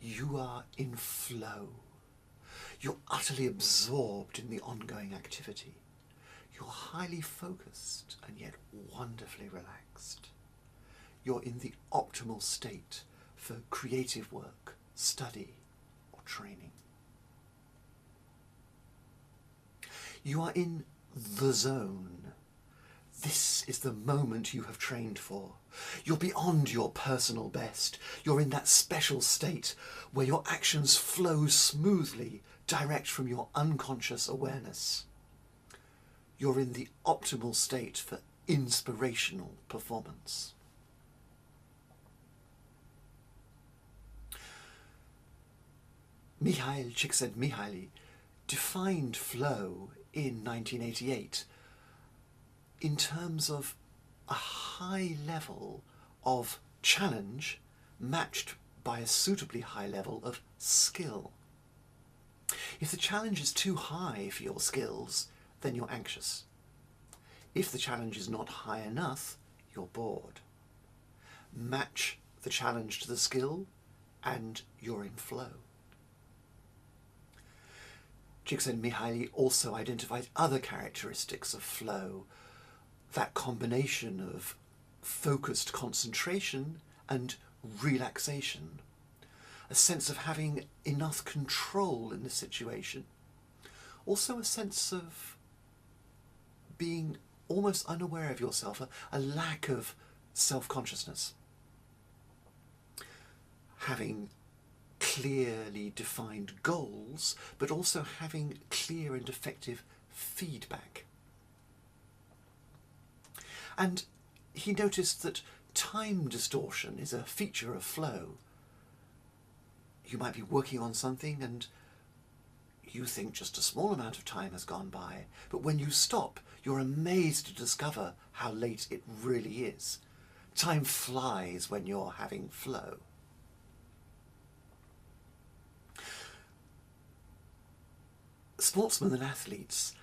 You are in flow. You're utterly absorbed in the ongoing activity. You're highly focused and yet wonderfully relaxed. You're in the optimal state for creative work, study, or training. You are in the zone. This is the moment you have trained for. You're beyond your personal best. You're in that special state where your actions flow smoothly, direct from your unconscious awareness. You're in the optimal state for inspirational performance. Mihail Csikszentmihalyi defined flow in 1988 in terms of a high level of challenge matched by a suitably high level of skill. If the challenge is too high for your skills, then you're anxious. If the challenge is not high enough, you're bored. Match the challenge to the skill and you're in flow. Csikszentmihalyi also identified other characteristics of flow, that combination of focused concentration and relaxation, a sense of having enough control in the situation, also a sense of being almost unaware of yourself, a lack of self-consciousness, having clearly defined goals, but also having clear and effective feedback. And he noticed that time distortion is a feature of flow. You might be working on something and you think just a small amount of time has gone by, but when you stop, you're amazed to discover how late it really is. Time flies when you're having flow. Sportsmen and athletes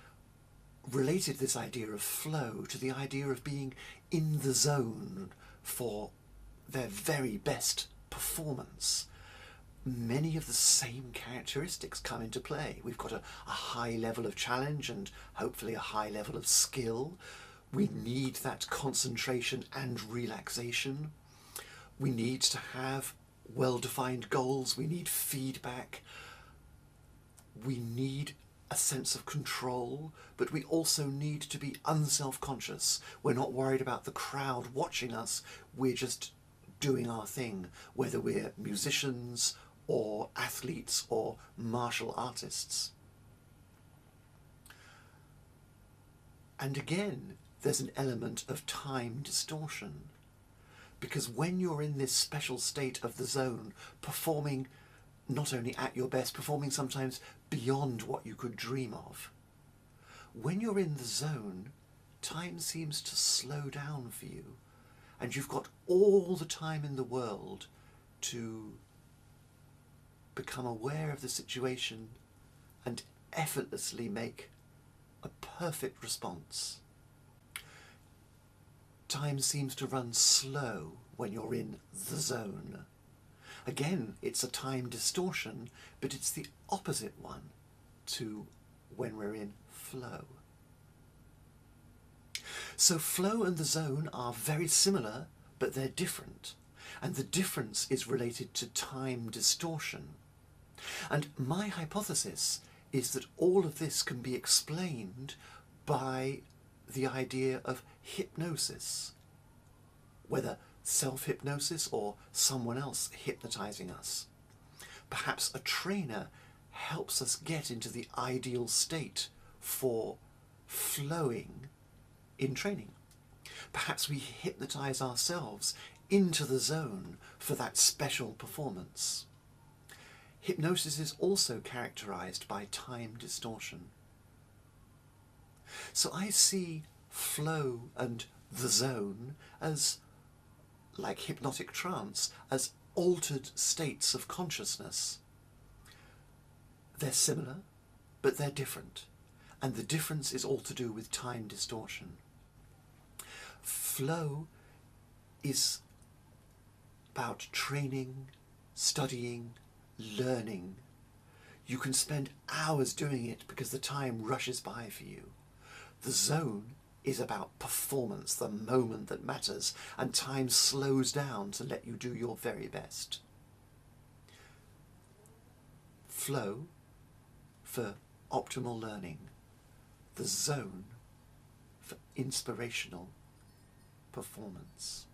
related this idea of flow to the idea of being in the zone for their very best performance. Many of the same characteristics come into play. We've got a high level of challenge and hopefully a high level of skill. We need that concentration and relaxation. We need to have well-defined goals. We need feedback. We need a sense of control, but we also need to be unself-conscious. We're not worried about the crowd watching us. We're just doing our thing, whether we're musicians or athletes or martial artists. And again, there's an element of time distortion, because when you're in this special state of the zone, performing not only at your best, performing sometimes beyond what you could dream of, when you're in the zone, time seems to slow down for you, and you've got all the time in the world to become aware of the situation and effortlessly make a perfect response. Time seems to run slow when you're in the zone. Again, it's a time distortion, but it's the opposite one to when we're in flow. So flow and the zone are very similar, but they're different. And the difference is related to time distortion. And my hypothesis is that all of this can be explained by the idea of hypnosis, whether self-hypnosis or someone else hypnotizing us. Perhaps a trainer helps us get into the ideal state for flowing in training. Perhaps we hypnotize ourselves into the zone for that special performance. Hypnosis is also characterized by time distortion. So I see flow and the zone as, like hypnotic trance, as altered states of consciousness. They're similar, but they're different. And the difference is all to do with time distortion. Flow is about training, studying, learning. You can spend hours doing it because the time rushes by for you. The zone is about performance, the moment that matters, and time slows down to let you do your very best. Flow for optimal learning. The zone for inspirational performance.